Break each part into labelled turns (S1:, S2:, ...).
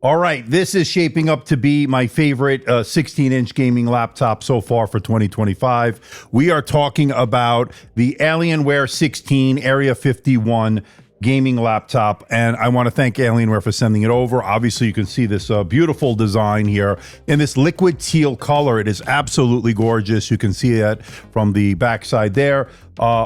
S1: All right, this is shaping up to be my favorite 16-inch gaming laptop so far for 2025. We are talking about the Alienware 16 Area-51 gaming laptop, and I want to thank Alienware for sending it over. Obviously, you can see this beautiful design here in this liquid teal color. It is absolutely gorgeous. You can see that from the backside there.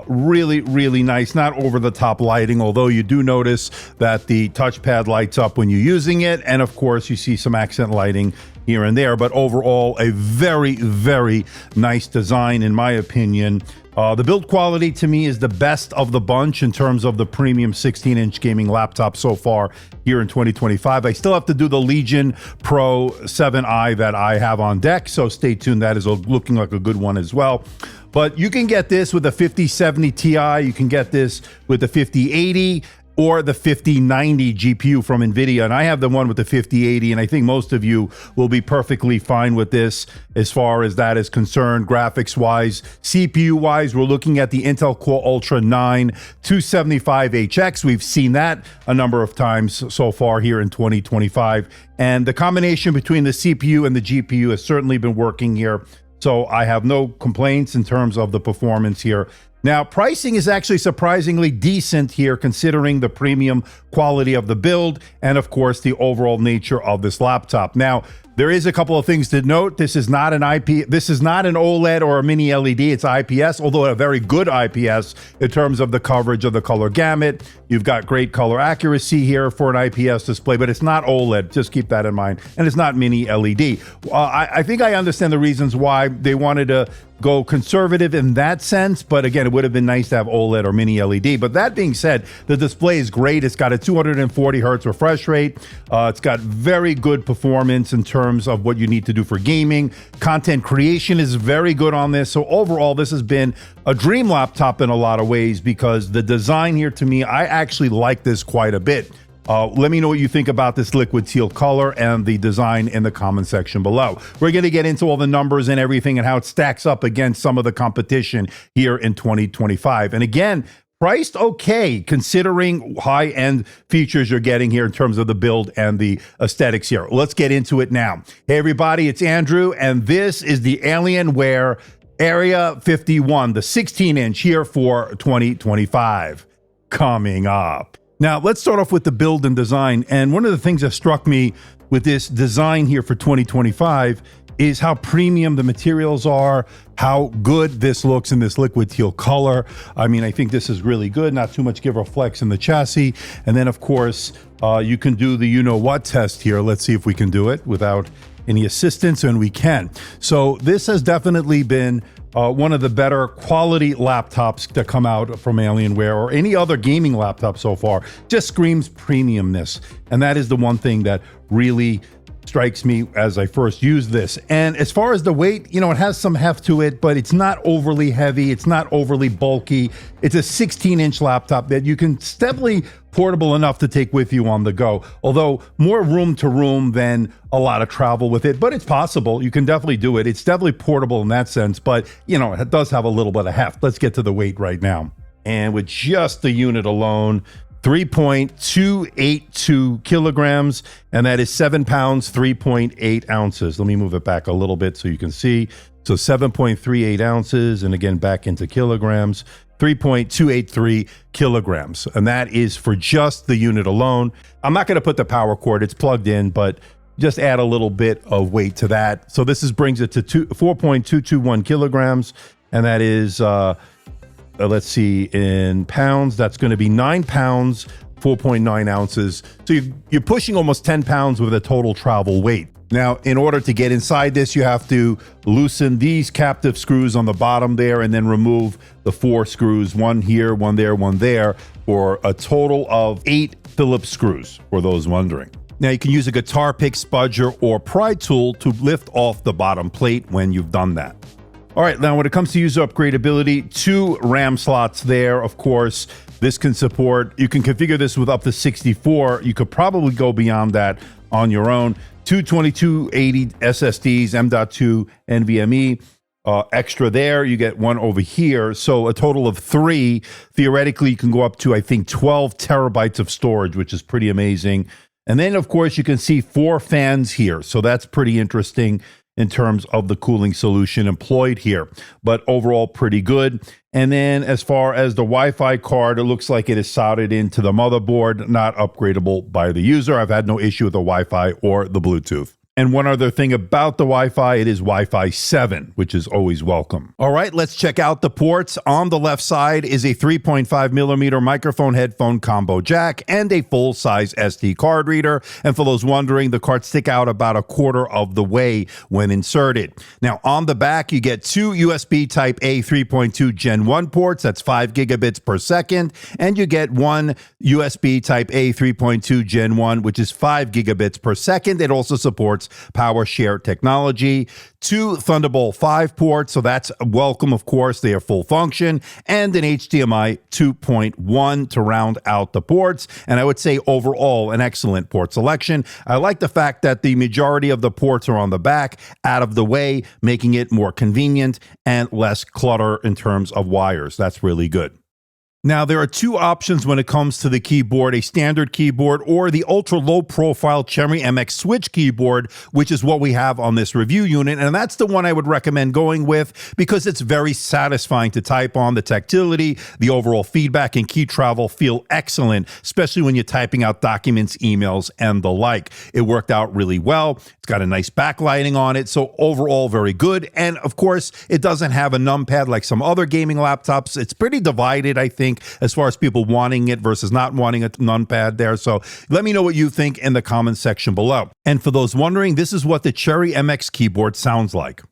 S1: Really, really nice. Not over-the-top lighting, although you do notice that the touchpad lights up when you're using it, and of course, you see some accent lighting here and there, but overall, a very, very nice design, in my opinion. The build quality to me is the best of the bunch in terms of the premium 16-inch gaming laptop so far here in 2025. I still have to do the Legion Pro 7i that I have on deck, so stay tuned. That is looking like a good one as well. But you can get this with the 5070 Ti, you can get this with the 5080, or the 5090 GPU from NVIDIA. And I have the one with the 5080, and I think most of you will be perfectly fine with this as far as that is concerned, graphics-wise. CPU-wise, we're looking at the Intel Core Ultra 9 275HX. We've seen that a number of times so far here in 2025. And the combination between the CPU and the GPU has certainly been working here. So I have no complaints in terms of the performance here. Now, pricing is actually surprisingly decent here, considering the premium quality of the build and, of course, the overall nature of this laptop. Now, there is a couple of things to note. This is not an this is not an OLED or a mini LED. It's IPS, although a very good IPS in terms of the coverage of the color gamut. You've got great color accuracy here for an IPS display, but it's not OLED. Just keep that in mind. And it's not mini LED. I think I understand the reasons why they wanted to go conservative in that sense, but again, it would have been nice to have OLED or mini LED. But that being said, the display is great. It's got a 240 hertz refresh rate. It's got very good performance in terms of what you need to do for gaming. Content creation is very good on this. So overall, this has been a dream laptop in a lot of ways, because the design here, to me, I actually like this quite a bit. Let me know what you think about this liquid teal color and the design in the comment section below. We're going to get into all the numbers and everything and how it stacks up against some of the competition here in 2025. And again, priced okay, considering high-end features you're getting here in terms of the build and the aesthetics here. Let's get into it now. Hey, everybody, it's Andrew, and this is the Alienware Area-51, the 16-inch here for 2025. Coming up. Now, let's start off with the build and design. And one of the things that struck me with this design here for 2025 is how premium the materials are, how good this looks in this liquid teal color. I mean, I think this is really good, not too much give or flex in the chassis. And then, of course, you can do the you-know-what test here. Let's see if we can do it without any assistance, and we can. So this has definitely been one of the better quality laptops to come out from Alienware, or any other gaming laptop so far. Just screams premiumness. And that is the one thing that really strikes me as I first use this. And as far as the weight, you know, it has some heft to it, but it's not overly heavy. It's not overly bulky. It's a 16-inch laptop that you can definitely portable enough to take with you on the go. Although more room to room than a lot of travel with it, but it's possible. You can definitely do it. It's definitely portable in that sense, but you know, it does have a little bit of heft. Let's get to the weight right now. And with just the unit alone, 3.282 kilograms, and that is 7 pounds, 3.8 ounces. Let me move it back a little bit so you can see. So 7.38 ounces, and again, back into kilograms, 3.283 kilograms. And that is for just the unit alone. I'm not going to put the power cord, it's plugged in, but just add a little bit of weight to that. So this brings it to 4.221 kilograms, and that is, let's see, in pounds, that's going to be 9 pounds, 4.9 ounces. So you're pushing almost 10 pounds with a total travel weight. Now, in order to get inside this, you have to loosen these captive screws on the bottom there, and then remove the 4 screws, one here, one there, one there, for a total of 8 Phillips screws, for those wondering. Now, you can use a guitar pick, spudger, or pry tool to lift off the bottom plate when you've done that. All right, now when it comes to user upgradability, 2 RAM slots there, of course. This can support, you can configure this with up to 64. You could probably go beyond that on your own. 2 2280 SSDs, M.2 NVMe. Extra there, you get one over here. So a total of 3. Theoretically, you can go up to, I think, 12 terabytes of storage, which is pretty amazing. And then, of course, you can see 4 fans here. So that's pretty interesting in terms of the cooling solution employed here. But overall, pretty good. And then as far as the Wi-Fi card, it looks like it is soldered into the motherboard, not upgradable by the user. I've had no issue with the Wi-Fi or the Bluetooth. And one other thing about the Wi-Fi, it is Wi-Fi 7, which is always welcome. All right, let's check out the ports. On the left side is a 3.5 millimeter microphone headphone combo jack and a full-size SD card reader. And for those wondering, the cards stick out about a quarter of the way when inserted. Now, on the back, you get 2 USB Type-A 3.2 Gen 1 ports. That's 5 gigabits per second. And you get 1 USB Type-A 3.2 Gen 1, which is 5 gigabits per second. It also supports power share technology, 2 Thunderbolt 5 ports, so that's welcome, of course, they are full function, and an HDMI 2.1 to round out the ports. And I would say overall an excellent port selection. I like the fact that the majority of the ports are on the back, out of the way, making it more convenient and less clutter in terms of wires. That's really good. Now, there are 2 options when it comes to the keyboard, a standard keyboard or the ultra low profile Cherry MX Switch keyboard, which is what we have on this review unit. And that's the one I would recommend going with because it's very satisfying to type on. The tactility, the overall feedback and key travel feel excellent, especially when you're typing out documents, emails, and the like. It worked out really well. It's got a nice backlighting on it. So overall, very good. And of course, it doesn't have a numpad like some other gaming laptops. It's pretty divided, I think, as far as people wanting it versus not wanting a numpad there. So let me know what you think in the comments section below. And for those wondering, this is what the Cherry MX keyboard sounds like.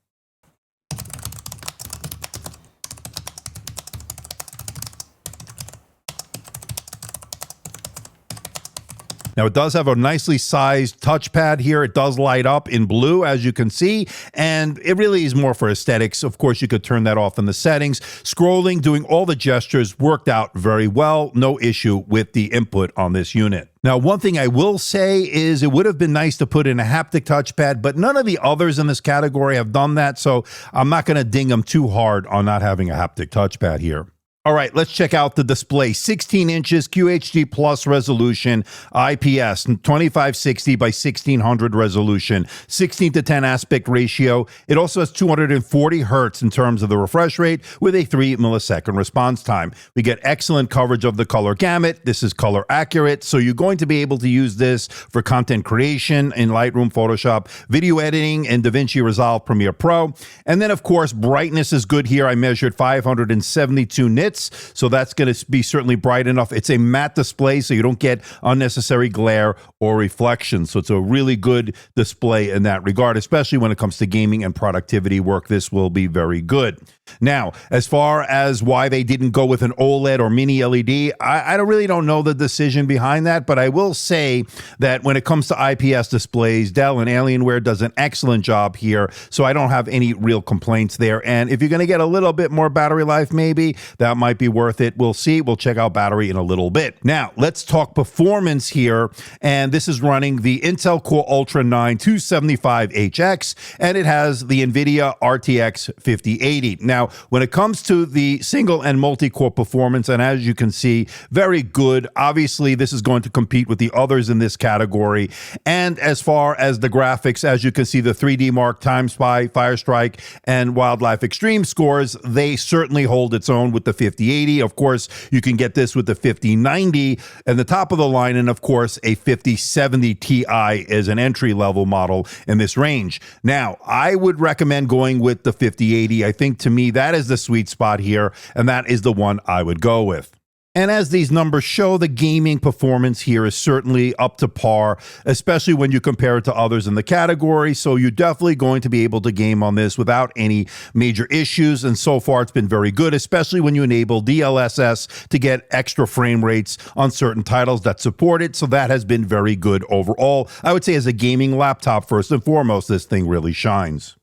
S1: Now, it does have a nicely sized touchpad here. It does light up in blue, as you can see, and it really is more for aesthetics. Of course, you could turn that off in the settings. Scrolling, doing all the gestures worked out very well. No issue with the input on this unit. Now, one thing I will say is it would have been nice to put in a haptic touchpad, but none of the others in this category have done that, so I'm not going to ding them too hard on not having a haptic touchpad here. All right, let's check out the display. 16 inches QHD plus resolution, IPS, 2560 by 1600 resolution, 16:10 aspect ratio. It also has 240 hertz in terms of the refresh rate with a 3 millisecond response time. We get excellent coverage of the color gamut. This is color accurate, so you're going to be able to use this for content creation in Lightroom, Photoshop, video editing, and DaVinci Resolve Premiere Pro. And then, of course, brightness is good here. I measured 572 nits. So that's going to be certainly bright enough. It's a matte display, so you don't get unnecessary glare or reflection. So it's a really good display in that regard, especially when it comes to gaming and productivity work. This will be very good. Now, as far as why they didn't go with an OLED or mini LED, I really don't know the decision behind that, but I will say that when it comes to IPS displays, Dell and Alienware does an excellent job here, so I don't have any real complaints there. And if you're going to get a little bit more battery life, maybe, that might be worth it. We'll see. We'll check out battery in a little bit. Now, let's talk performance here, and this is running the Intel Core Ultra 9 275HX, and it has the NVIDIA RTX 5080. Now, when it comes to the single and multi-core performance, and as you can see, very good. Obviously, this is going to compete with the others in this category. And as far as the graphics, as you can see, the 3D Mark, Time Spy, Firestrike, and Wildlife Extreme scores, they certainly hold its own with the 5080. Of course, you can get this with the 5090 and the top of the line, and of course, a 5070 Ti is an entry-level model in this range. Now, I would recommend going with the 5080. I think, to me, that is the sweet spot here, and that is the one I would go with. And as these numbers show, the gaming performance here is certainly up to par, especially when you compare it to others in the category. So you're definitely going to be able to game on this without any major issues. And so far, it's been very good, especially when you enable DLSS to get extra frame rates on certain titles that support it. So that has been very good overall. I would say as a gaming laptop, first and foremost, this thing really shines.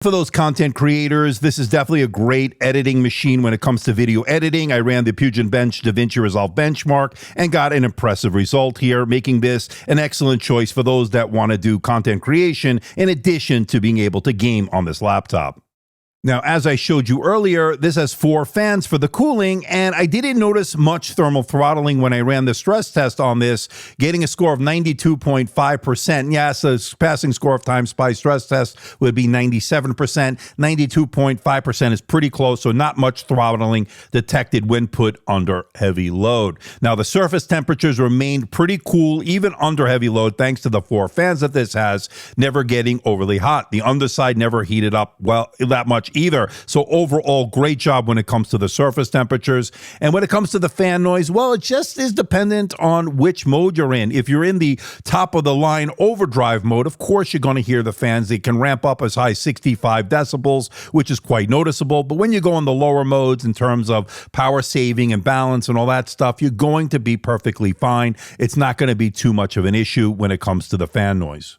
S1: For those content creators, this is definitely a great editing machine when it comes to video editing. I ran the Puget Bench DaVinci Resolve benchmark and got an impressive result here, making this an excellent choice for those that want to do content creation in addition to being able to game on this laptop. Now, as I showed you earlier, this has 4 fans for the cooling, and I didn't notice much thermal throttling when I ran the stress test on this, getting a score of 92.5%. Yes, the passing score of Time Spy stress test would be 97%. 92.5% is pretty close, so not much throttling detected when put under heavy load. Now, the surface temperatures remained pretty cool even under heavy load thanks to the 4 fans that this has, never getting overly hot. The underside never heated up well that much either. So overall, great job when it comes to the surface temperatures. And when it comes to the fan noise, well, it just is dependent on which mode you're in. If you're in the top of the line overdrive mode, of course, you're going to hear the fans. They can ramp up as high as 65 decibels, which is quite noticeable. But when you go in the lower modes in terms of power saving and balance and all that stuff, you're going to be perfectly fine. It's not going to be too much of an issue when it comes to the fan noise.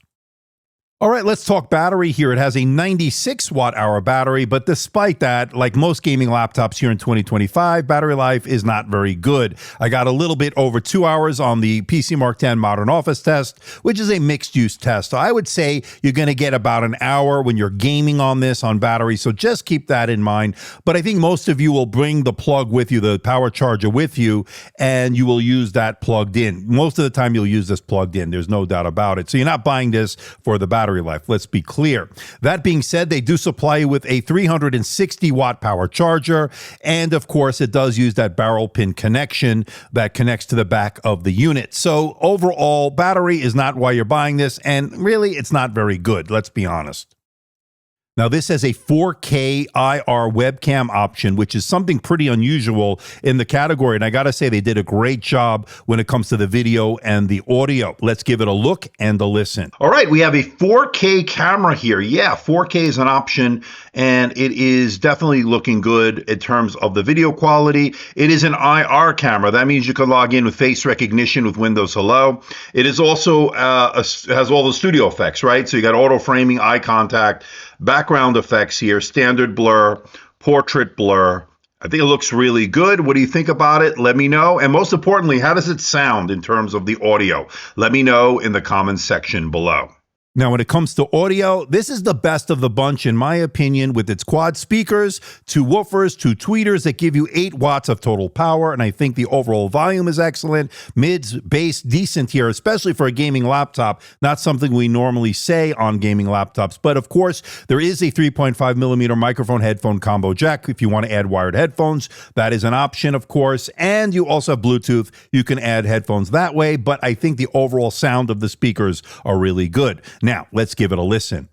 S1: All right, let's talk battery here. It has a 96 watt-hour battery, but despite that, like most gaming laptops here in 2025, battery life is not very good. I got a little bit over 2 hours on the PC Mark 10 Modern Office test, which is a mixed-use test. So I would say you're going to get about an hour when you're gaming on this on battery, so just keep that in mind. But I think most of you will bring the plug with you, the power charger with you, and you will use that plugged in. Most of the time, you'll use this plugged in. There's no doubt about it. So you're not buying this for the battery life. Let's be clear. That being said, they do supply you with a 360 watt power charger. And of course, it does use that barrel pin connection that connects to the back of the unit. So overall, battery is not why you're buying this. And really, it's not very good. Let's be honest. Now, this has a 4K IR webcam option, which is something pretty unusual in the category. And I got to say, they did a great job when it comes to the video and the audio. Let's give it a look and a listen. All right, we have a 4K camera here. Yeah, 4K is an option, and it is definitely looking good in terms of the video quality. It is an IR camera. That means you can log in with face recognition with Windows Hello. It is also has all the studio effects, right? So you got auto framing, eye contact, background effects here, standard blur, portrait blur. I think it looks really good. What do you think about it? Let me know. And most importantly, how does it sound in terms of the audio? Let me know in the comments section below. Now, when it comes to audio, this is the best of the bunch, in my opinion, with its quad speakers, 2 woofers, 2 tweeters that give you 8 watts of total power. And I think the overall volume is excellent. Mids, bass, decent here, especially for a gaming laptop. Not something we normally say on gaming laptops. But of course, there is a 3.5 millimeter microphone headphone combo jack. If you want to add wired headphones, that is an option, of course. And you also have Bluetooth. You can add headphones that way. But I think the overall sound of the speakers are really good. Now, let's give it a listen.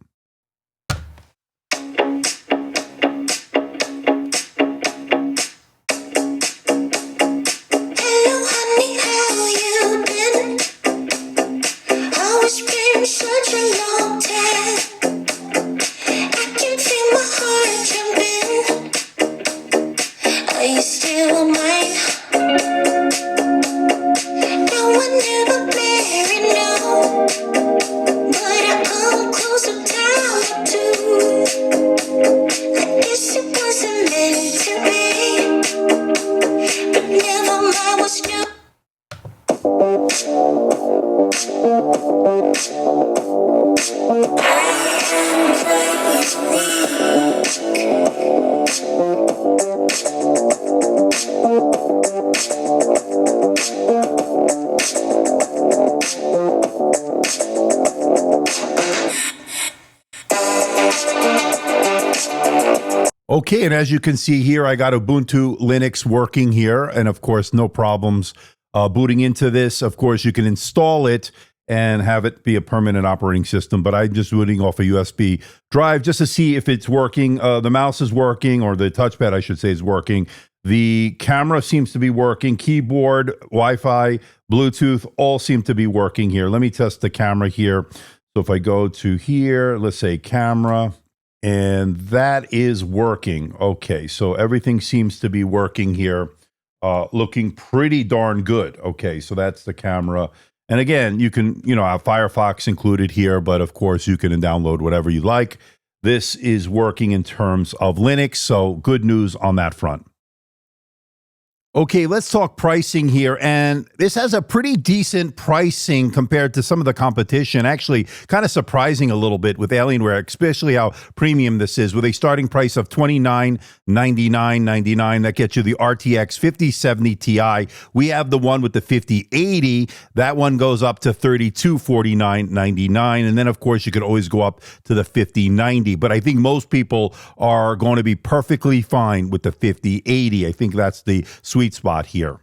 S1: Okay, and as you can see here, I got Ubuntu Linux working here, and of course, no problems booting into this. Of course, you can install it and have it be a permanent operating system, but I'm just booting off a USB drive just to see if it's working. The mouse is working, or the touchpad, I should say, is working. The camera seems to be working. Keyboard, Wi-Fi, Bluetooth, all seem to be working here. Let me test the camera here. So if I go to here, let's say camera, and that is working. Okay, so everything seems to be working here, looking pretty darn good. Okay, so that's the camera. And again, you can, have Firefox included here, but of course you can download whatever you like. This is working in terms of Linux, so good news on that front. Okay, let's talk pricing here. And this has a pretty decent pricing compared to some of the competition. Actually, kind of surprising a little bit with Alienware, especially how premium this is, with a starting price of $2999.99. That gets you the RTX 5070 Ti. We have the one with the 5080. That one goes up to $3249.99. And then, of course, you could always go up to the 5090. But I think most people are going to be perfectly fine with the 5080. I think that's the sweet spot here.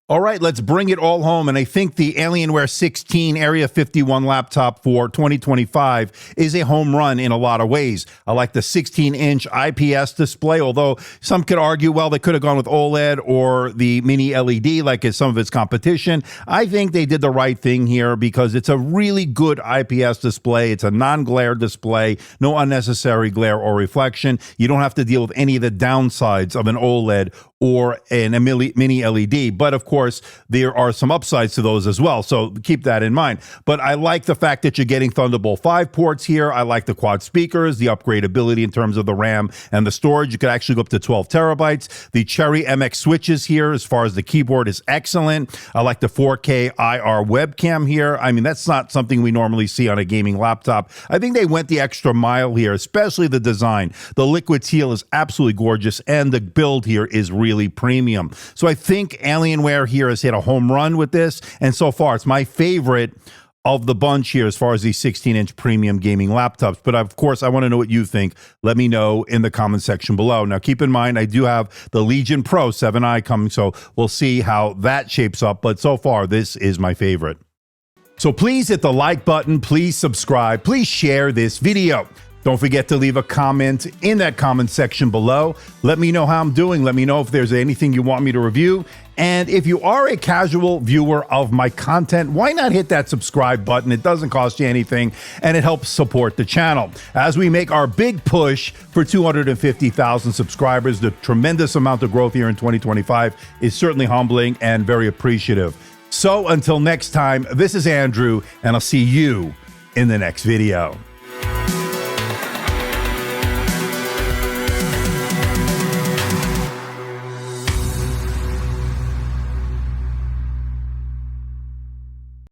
S1: All right, let's bring it all home. And I think the Alienware 16 Area-51 laptop for 2025 is a home run in a lot of ways. I like the 16-inch IPS display, although some could argue, well, they could have gone with OLED or the mini LED like some of its competition. I think they did the right thing here because it's a really good IPS display. It's a non-glare display, no unnecessary glare or reflection. You don't have to deal with any of the downsides of an OLED or a mini LED. But of course, there are some upsides to those as well. So keep that in mind. But I like the fact that you're getting Thunderbolt 5 ports here. I like the quad speakers, the upgradability in terms of the RAM and the storage. You could actually go up to 12 terabytes. The Cherry MX switches here, as far as the keyboard, is excellent. I like the 4K IR webcam here. I mean, that's not something we normally see on a gaming laptop. I think they went the extra mile here, especially the design. The liquid teal is absolutely gorgeous, and the build here is really premium. So I think Alienware here has hit a home run with this, and so far it's my favorite of the bunch here as far as these 16-inch premium gaming laptops. But of course, I want to know what you think. Let me know in the comment section below. Now, keep in mind, I do have the Legion Pro 7i coming, so we'll see how that shapes up. But so far, this is my favorite. So please hit the like button, please subscribe, please share this video. Don't forget to leave a comment in that comment section below. Let me know how I'm doing. Let me know if there's anything you want me to review. And if you are a casual viewer of my content, why not hit that subscribe button? It doesn't cost you anything, and it helps support the channel. As we make our big push for 250,000 subscribers, the tremendous amount of growth here in 2025 is certainly humbling and very appreciative. So until next time, this is Andrew, and I'll see you in the next video.